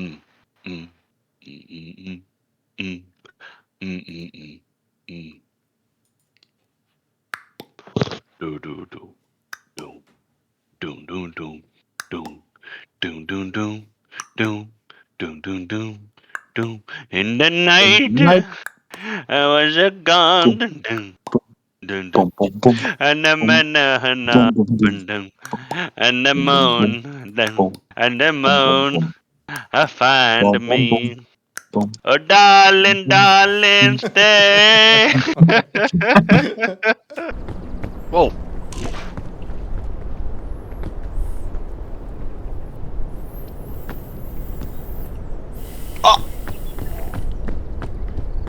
Mm. Mm. Mm. Mm. Mm. Mm. Mm. Do do do do do do do do do do do do do do do do. In the night, I was a gone. Dun, dun, dun, dun. And the man, and the moon, and the moon, I find me. Oh, darling, darling, stay. Whoa.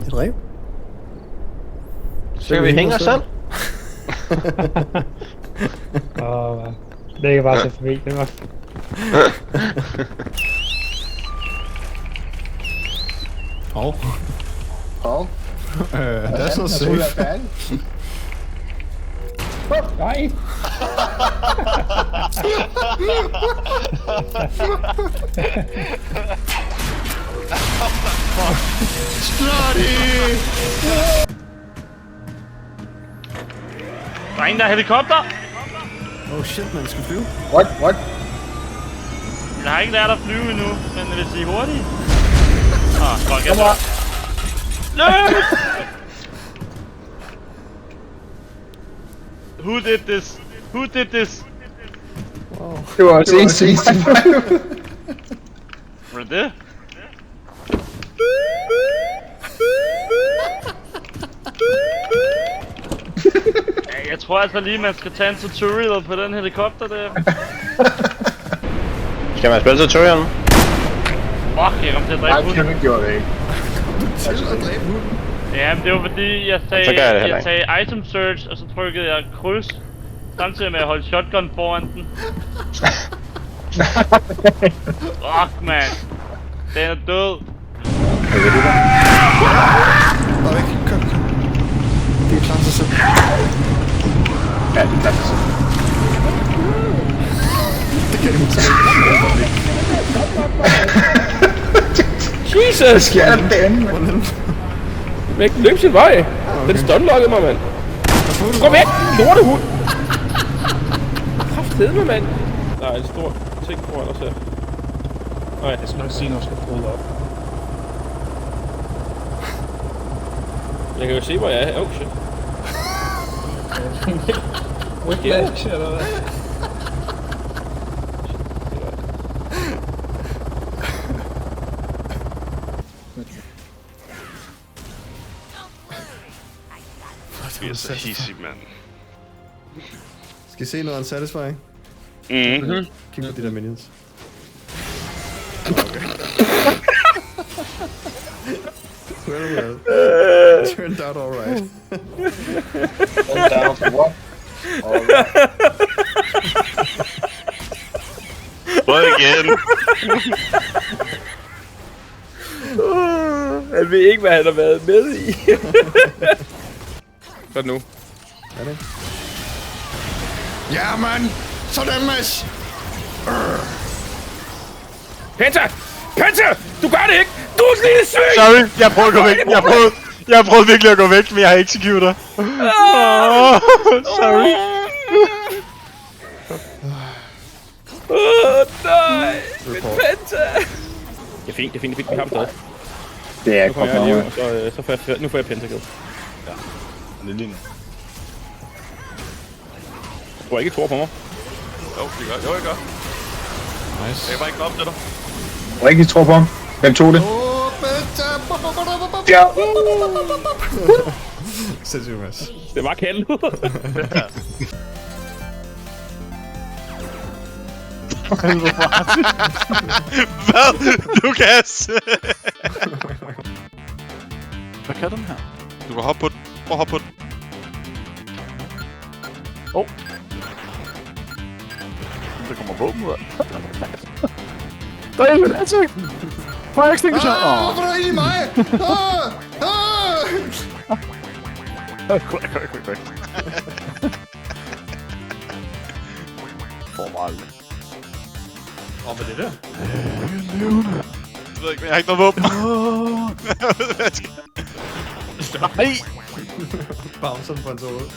Et rev? Skal vi hænge os selv? Det kan bare se forbi, det var. Hov. That's not safe. Nej! Der er en, der er helikopter! Oh shit, man skal flyve. What? Jeg har ikke lært at flyve endnu, men hvis I er hurtige... Godt, jeg tror. Løb! Who did this? Who did this? Det var også en Var det det? Jeg tror altså lige, man skal tage en tutorial på den helikopter der. Skal man spille tutorialen? Fuck, jeg kom til at dræbe hunden. Nej, gjorde det ikke. Ja, men det var fordi, jeg sagde item search, og så trykkede jeg kryds. Samtidig med at holde shotgun foran den. Fuck, man. Den er død. Kom. Det er klart sig selv. Ja, det er klart sig selv. Det kan du ikke. Jesus! Hvad sker der derinde? Væk, løb sin vej! Den stunlockede mig, mand! Gå væk, lortehund! Kraftedme, mand! Der er en stor ting foran os her. Nej, Jeg skal nok sige, når jeg skal bryde op. jeg kan jo se, hvor jeg er. Oh shit. Whiplash, eller hvad? Vi er så hissig, mand. Skal I se noget unsatisfying? Mhm. Kig på de der minions. Well. Turned out alright. Turned out for what? Alright. What again? Han ved ikke, hvad han har været med i. Sådan nu. Er det? Ja, man! Sådan, Mads! Penta! Penta! Du gør det ikke! Du er sådan en syg! Sorry, jeg prøvede at gå væk. Jeg prøvede virkelig at gå væk, men jeg har executor. Sorry. Nej! Men Penta! Det er fint, vi har ham stadig. Det er Nu kommer godt jeg nok. lige, så får jeg Pentakill. Det er lige. Jeg tror ikke, I tror på mig. Jo, det gør. Jo, jeg gør. Nice. Jeg kan bare ikke komme til dig. Må ikke tro på ham? Hvem tog det? Ja. Sindssygt, Mads. Det var Ken. Hvad? Lukas! Hvad kan den her? Du kan hoppe på den. Prøv at hoppe på den. Der kommer våben ud af. Der er en ansigt! Fire extinguisher! Hvorfor er der i mig? Quick. For meget. Hvad er det der? ved ikke, men jeg har ikke noget våben. Nej! Bouncer på hans hoved.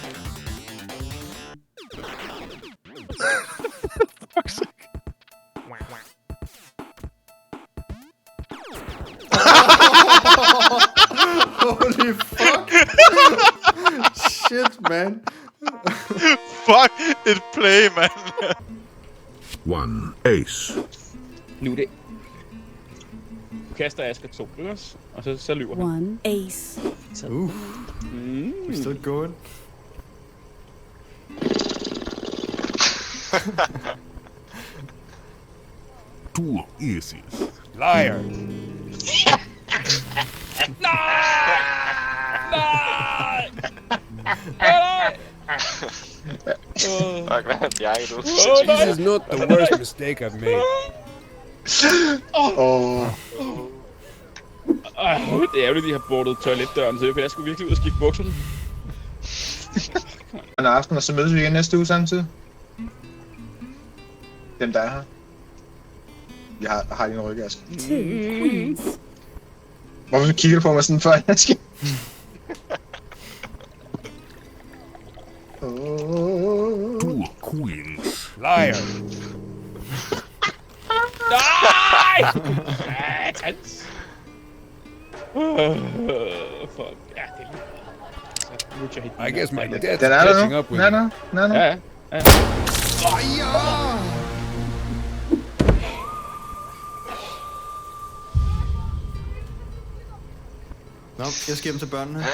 Holy fuck! Shit, man. Fuck et play, man. One ace. Nu er det. Du kaster Asger 2, ikke også? Og så lyver han. One ace. We're still going. Two aces. Liar. This is not the worst mistake I've made. Det er ærgerligt, at de har bordet toiletdøren til, for jeg skulle virkelig ud og skifte bukserne. En aften, og så mødes vi igen næste uge samtidig. Dem der er her. Jeg har din ryg, Aske. Hvorfor kigger du på mig sådan før, Aske? Two queens. Liar. Nej! Satans! Fuck. Ja, det er I guess my dad's Den er der catching nu. up with Den me. er der. Ja, ja. Nå, jeg skal hjem til børnene.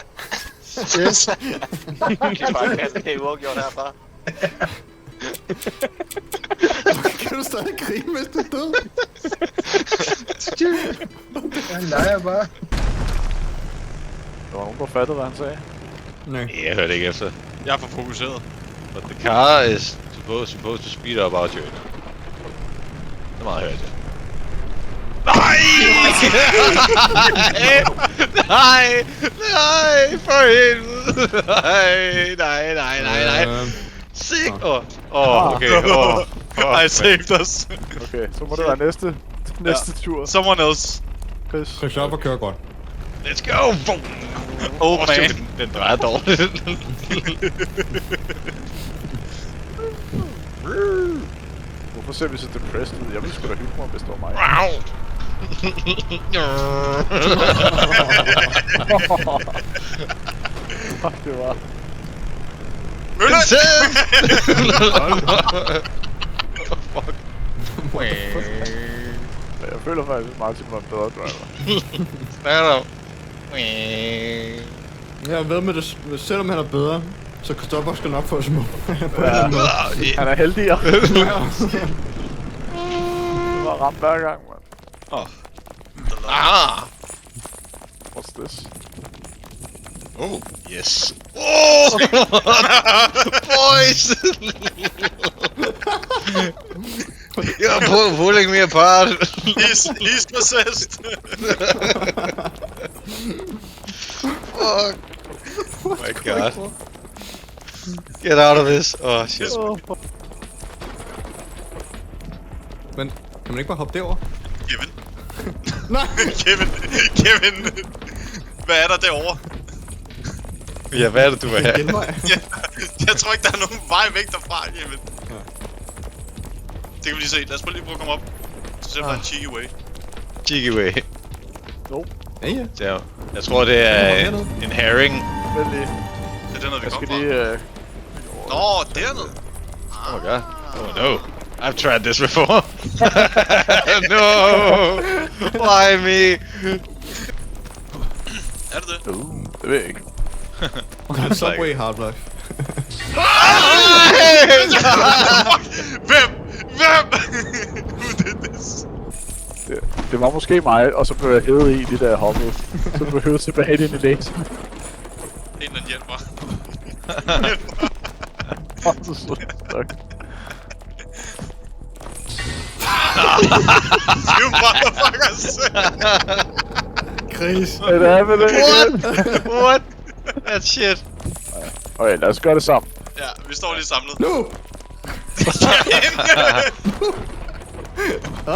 Yes. Bare kaste det uafgjort herfra. Kan du stadig grine, hvis du er død? Han leger bare. Der var nogen, der fattede, hvad han sagde. Nej. Jeg hørte ikke efter. Jeg er for fokuseret. But the car is supposed to speed up our journey. Så meget hørte jeg. Nej! Nej! Nej! For helvede! Nej! Sick! Okay. I saved us. Okay, så må det være næste tur. Someone else. Chris. Chris op og kør godt. Let's go! Oh man. Den drejer dårligt. Hvorfor ser vi så depressed ud? Jeg ville sgu da hygge mig, hvis det var mig. Det var... Møller! Fuck. Jeg føler faktisk, at Martin var en bedre driver. Snakker. Jeg ved med det, selvom han er bedre, så Christoffer skal nok få små. Han er heldigere. Det var ramt hver gang, mand. What's this? Oh, yes. Oh! Boys! You're pulling me apart. He's possessed. Fuck. Oh my god. Get out of this. Oh shit. Men kan man ikke bare hoppe derover? Kevin. Nej! Kevin. Hvad er der derovre? Ja, hvad er det, du vil have? Jeg tror ikke, der er nogen vej væk derfra, Kevin. Ja. Det kan vi lige se. Lad os prøve lige prøve at komme op. Så ser vi en cheeky way. Cheeky way. Nope. Ja. Så jeg tror, det er en herring. Vent lige. Det er dernede, vi kommer fra. Nå, dernede. Oh my god. Oh no. I've tried this before. No. Why me? Er det det? Det ved jeg ikke. Subway Half-Life. Hvem? Who did this? Det var måske mig, og så blev jeg hævet i det der hoppet. Så blev jeg hævet tilbage ind i læs. En eller anden hjælp mig. You motherfuckers! Chris. What? That shit. Okay, lad os gøre det sammen. Ja, vi står lige samlet. Nu!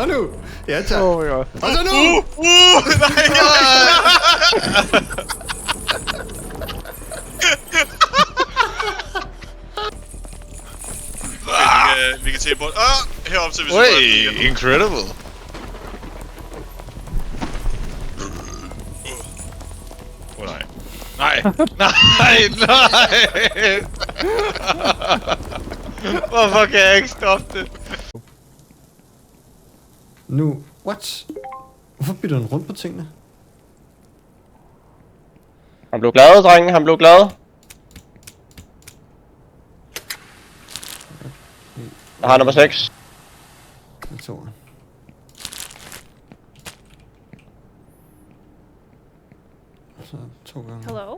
Nu! Ja, tak. Oh my god. Og så nu! Vi kan tage på. Heroppe til vi Wait, incredible. nej. Nej, nej, nej. Hvorfor kan jeg ikke stoppe det? Nu, what? Hvorfor bytter den rundt på tingene? Han blev glad, drengen. Han blev glad. Jeg har nummer 6. Det tog han. Så 2 gange. Hello?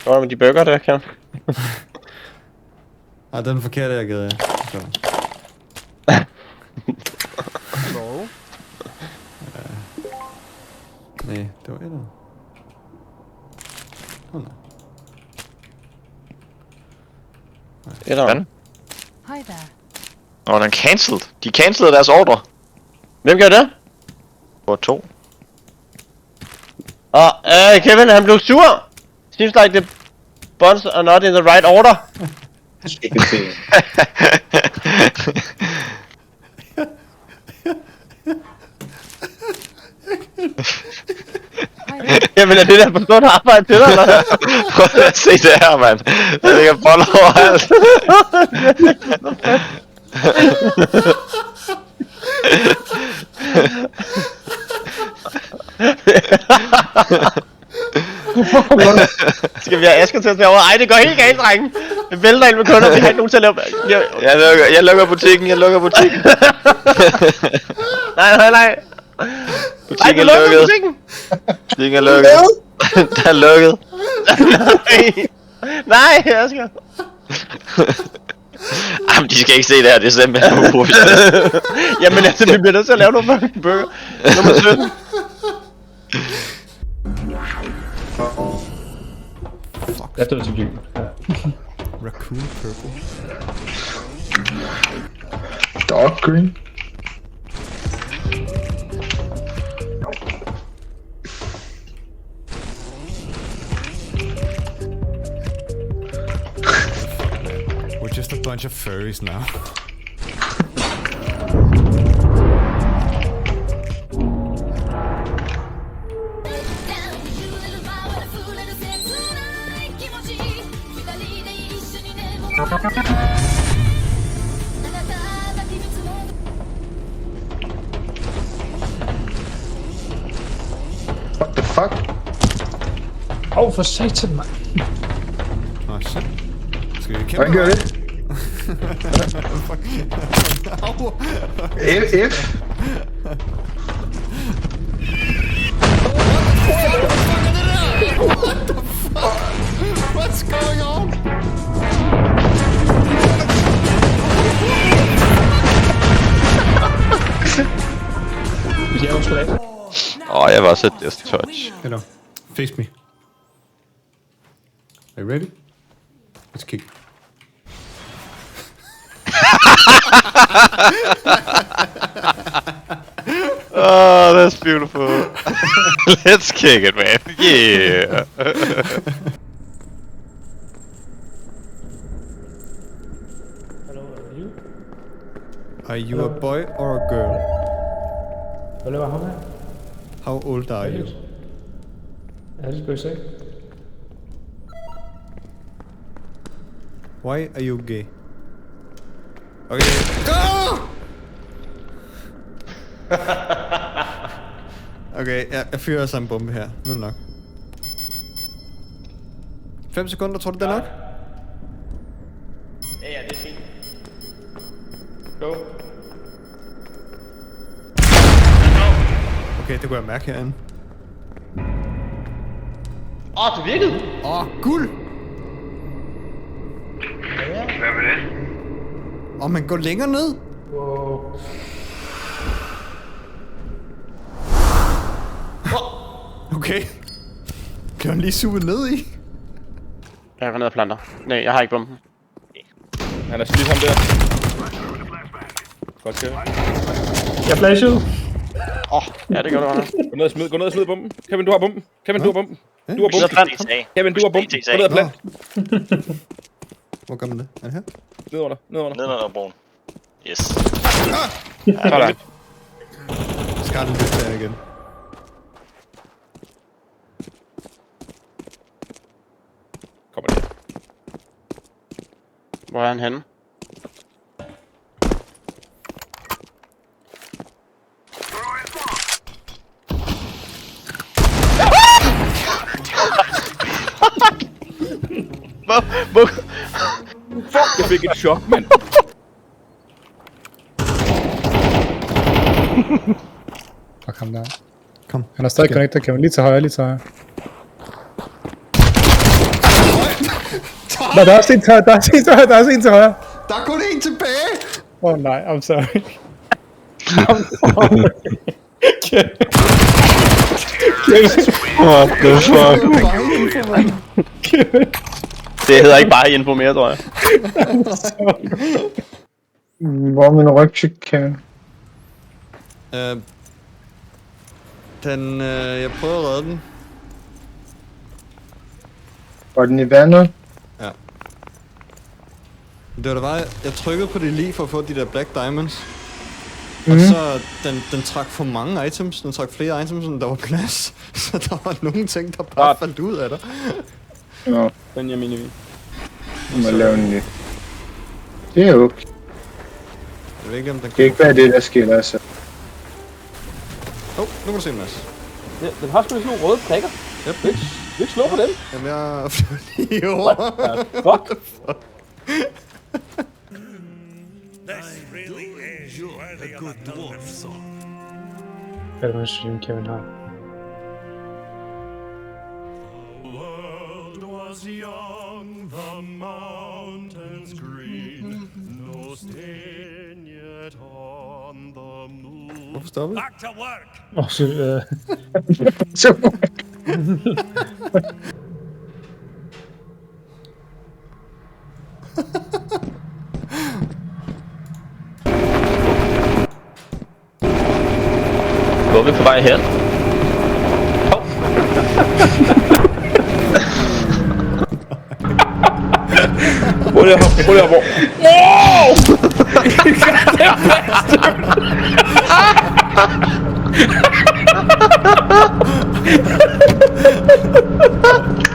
Hvad var det med de burger der, kan? Ej, den forkerte jeg givet, ja. Så. So. Nej, det var et. Åh nej. Et eller andet. Hi there. Nå, den cancelled. De cancellede deres ordre. Hvem gør det? Det var 2. Kevin, han blev sur. Seems like the buns are not in the right order. Jamen er det der på stort arbejde til dig, eller hvad? Prøv at se det her, mand. Der ligger boller overalt. Skal vi have Asger til at tage over? Ej, det går helt galt, drenge. Det vælter ind med kunder, vi har ikke nogen til at lave... Jeg lukker butikken, jeg lukker butikken. Nej. Butikken er lukket. Butikken er lukket. Den er lukket. Nej, Asger. Jamen, de skal ikke se det her, det er simpelthen uprofessionelt. Jamen altså, vi bliver nødt til at lave nogle fucking burger. Nummer 17. Jeg stod til byen. Raccoon purple. Dark green. We're just a bunch of furries now. What the fuck? For satan, mand. Nå, shit. Skal vi kæmpe? Hvordan gør det? F? What's going on? Jeg var sgu da ikke. Jeg vil også sætte Death Touch. Hello. Face me. Are you ready? Let's kick. Oh, that's beautiful. Let's kick it, man. Yeah. Hello, are you? Are you a boy or a girl? Hvad laver ham her? How old are you? Ja, det skal jeg se. Why are you gay? Okay. Go! Okay, jeg fyrer så en bombe her. Nu er det nok. 5 sekunder, tror du det er nok? Ja, det er fint. Go. Okay, det kunne jeg mærke herinde. Det virkede. Guld! Hvad var det? Man går længere ned. Wow. Okay. Kan han lige suge ned i? Jeg går ned og planter. Nej, jeg har ikke bomben. Han er slidt ham der. Godt kørt. Jeg flashede. Ja, det gør du, Anders. Gå ned og smid bomben. Kevin, du har bomben. Kevin, du har bomben. Du har Ned og bomben. plant. Kevin, du har bomben. Gå ned og plant. Hvor gør man det? Er det her? Nedunder. Nedenunder broen. Yes. Sådan. Skal den lidt der igen. Kommer det. Hvor er han henne? Jeg fik et chok, mand. Fuck ham der. Kom. Han er stadig connected, kan man lige tage højre, lige tage højre. Nå, der er også en til højre, der er også en til højre. Der er kun én tilbage! Nej, I'm sorry. What the fuck? Det hedder ikke bare info mere, tror jeg. Hvor er min rygcheck, Kevin? Jeg prøvede at redde den. Var den i vandet? Ja. Det var da bare, jeg trykkede på det lige for at få de der Black Diamonds. Og så, den trak for mange items, den trak flere items, end der var plads. Så der var nogle ting, der bare faldt ud af dig. Nå, Benjamin. jeg må lave en ny. Det er okay. Jeg ved ikke, om den Det kan ikke være det, der sker, altså. Nu kan du se en masse. Ja, den har sgu sådan nogle røde prikker. Yep. Vil ikke slå på den? Jamen, jeg lige over. Fuck. Hvad er det for en stream, Kevin har? Hvorfor stoppede? Hvor er vi på vej her? Hvor er det hvor?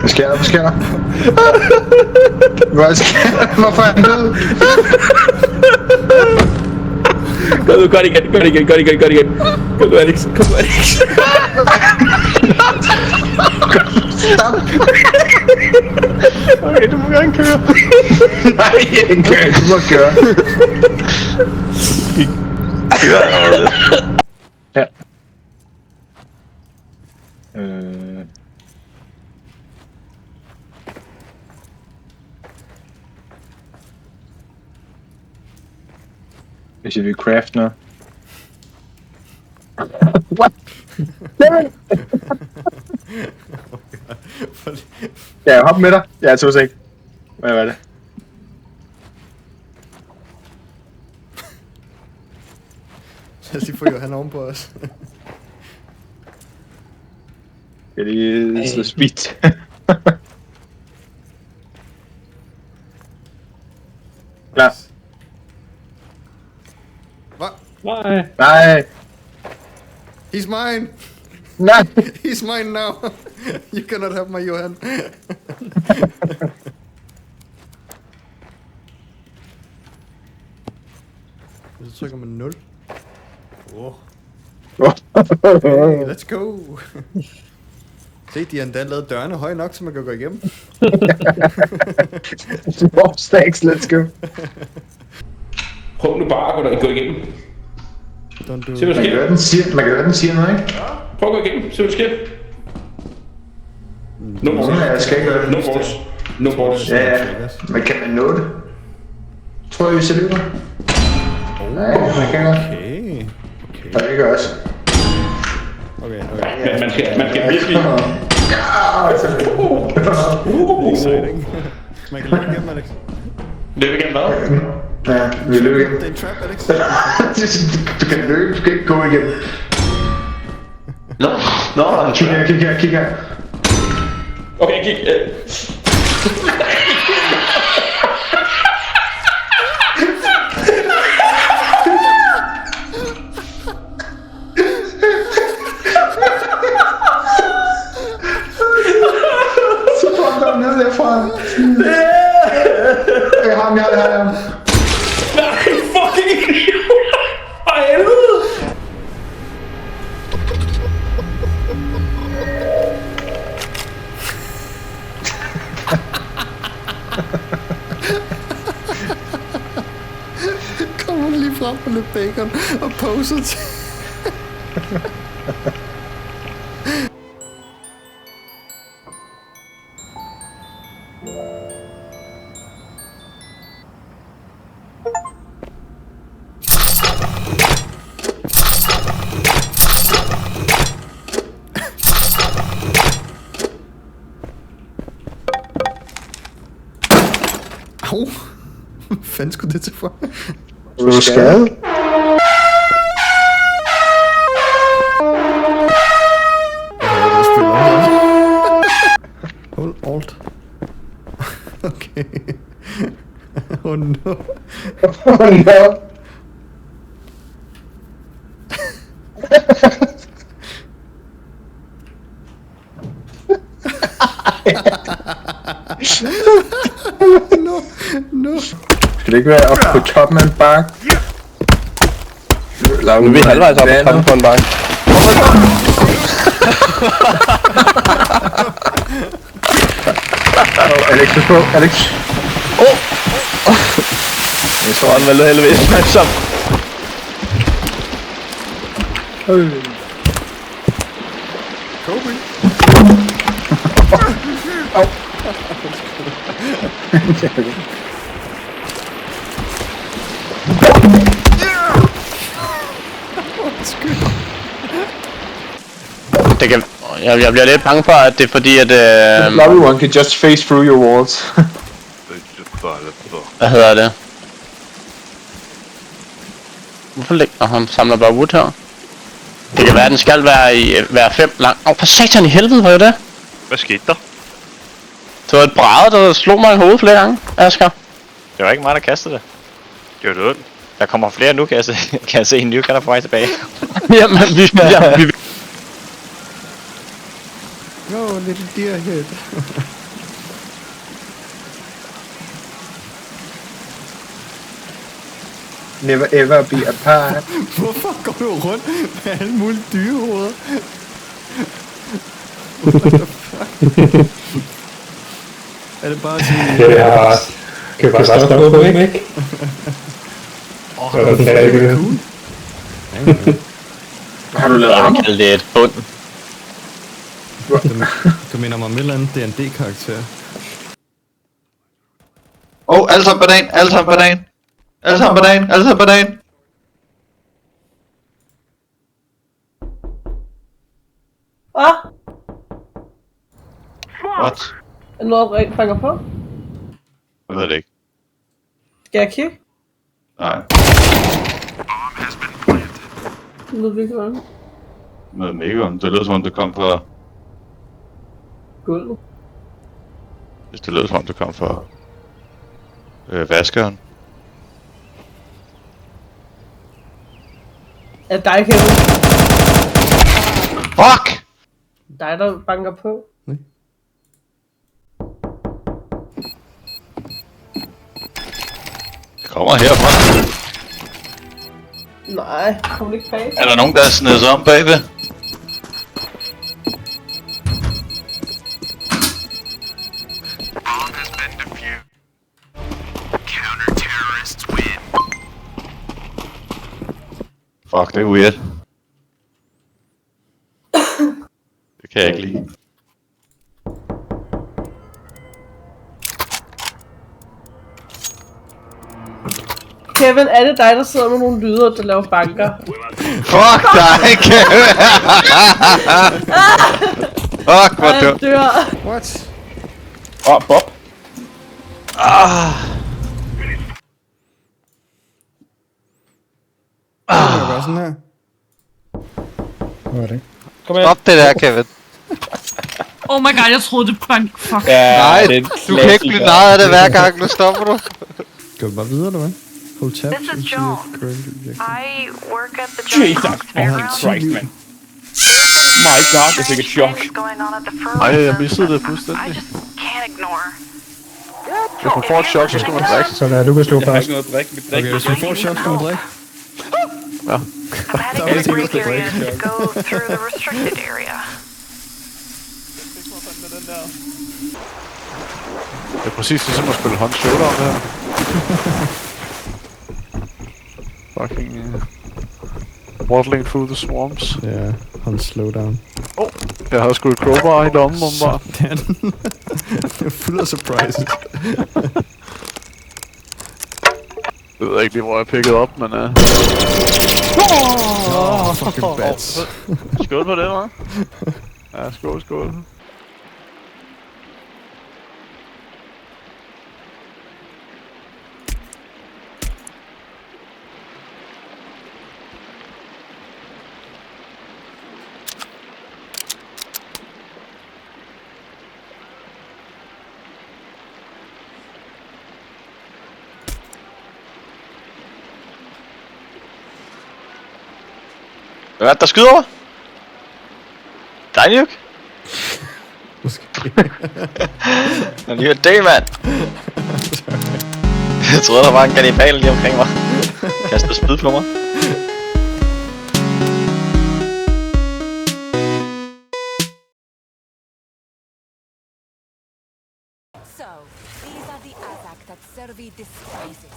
Hvad sker der? Hvad sker der? Hvad sker der? Hvorfor er han død? Gør det igen. Kom nu, Alex. Stop! Okay, du må gerne køre. Nej, jeg kører. Du må køre. Ja. Hvis jeg vil craft noget. What? Ja, hop med dig. Jeg er to sek. Hvad var det? Lad os lige få Johan oven på os. Skal lige slå speed. Klar. Hvad? Nej. Nej. He's mine! Nej. He's mine now! You cannot have my Johan. Så trykker man 0. Okay, let's go! Se, de har endda lavet dørene høje nok, så man kan gå igennem. More stacks, let's go. Prøv nu bare at gå igennem. Don't do Se hvad der sker. Man kan høre, den siger noget, ikke? Prøv at gå igennem. Se hvad der sker. No balls. Jeg skal ikke høre det. No balls. No balls. Ja, men kan man nå det? Tror jeg, vi ser det ud. Nej, man kan godt. Okay. Og det gør også. Okay. Man skal virkelig... Exciting. Man kan løbe igennem, Alex. Løb igen hvad? Ja, vi løber igennem. Det er en trap, Alex. Du kan løbe, du kan ikke gå igennem. Nå, Kig her. Okay, kig. Så får han ned derfra. Jeg har ham. Nej, fucking idiot! For helvede! Kommer hun lige frem med lidt bacon og poser til. Au! Hvad fanden skulle det til for? Du er skadet. Hold alt. Okay. Oh no. Oh no. No. Skal det ikke være op på toppen af en bakke? Nu er vi halvvejs op på toppen på en bakke. Alex, du på. Alex. Jeg tror, han vil heldigvis smash op. Kobe. Au. Det kan... Jeg bliver lidt bange for, at det er fordi, at... Everyone can just face through your walls. Hvad hedder det? Hvorfor ligger han samler bare wood her? Det kan være, at den skal være 5 lang. For satan i helvede, var det? Hvad skete der? Det var et bræde, der slog mig i hovedet flere gange, Asger. Det var ikke mig, der kastede det. Gjorde det ondt? Der kommer flere nu, kan jeg se en ny kan der på vej tilbage. Jamen, vi... No, little deer head. Never ever be apart. Hvorfor går du rundt med alle mulige dyrehoveder? What the fuck? Er det bare sådan... Ja, kan vi bare stoppe på mig, ikke? Åh, det er ikke cool. Har du lavet armor? Kalde det et bund. Du minder mig om et eller andet D&D-karakter. Alle sammen banan, alle sammen banan. Alle sammen banan, alle sammen banan. Hvad? What? Er noget, der rent fanger på? Jeg ved det ikke. Skal jeg kigge? Nej. Det lyder virkelig godt. Med Megon. Det lød som om det kom fra... Gulvet. Hvis det lød som om det kom fra... vaskeren. Er det dig, Kevin? Fuck! Dig, der banker på? Det kommer herfra. Nej, kom ikke bag. Er der nogen, der er snedet sig om bagved? Fuck, det er weird. Det kan jeg ikke lide. Kevin, er det dig, der sidder med nogle lyder, der laver banker? Fuck dig, Kevin! Fuck, hvor dør. dør. What? Bob. Kan jeg gøre sådan her? Hvad var det? Kom her. Stop det der, Kevin. Oh my god, jeg troede det var fuck. Ja, Nej, det er du kan ikke blive narret af det hver gang, nu stopper du. Skal vi bare videre, eller hvad? Hold tab. This is Joan. I work at the Jesus fucking Christ, man. My god, det fik et chok. Ej, jeg missede det fuldstændig. Can't ignore. Hvis man får et chok, så skal man drikke. Så lad Lukas slå Jeg har først. ikke noget at drikke. Mit drikke. Okay, hvis vi får et shot, skal man drikke. Ja. I'm heading to the break area to go through the restricted area. Det er præcis ligesom at spille Hunt Showdown her. Fucking... waddling through the swamps. Ja, han slow down. Jeg har sgu et crowbar i lommen, åbenbart. Sådan. Jeg er fuld af surprises. Jeg ved ikke lige, hvor jeg pickede op, men... Fucking bats. Skål på det, hva'? Ja, skål. Hvad er det, der skyder over? Dig, Nuke? Måske. Men lige det, mand. Jeg troede, der var en kannibal lige omkring mig. Kastede spyd på mig. So, these are the Azak that Servi despises.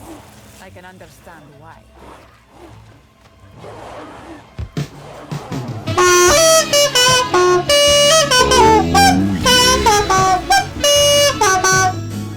I can understand why.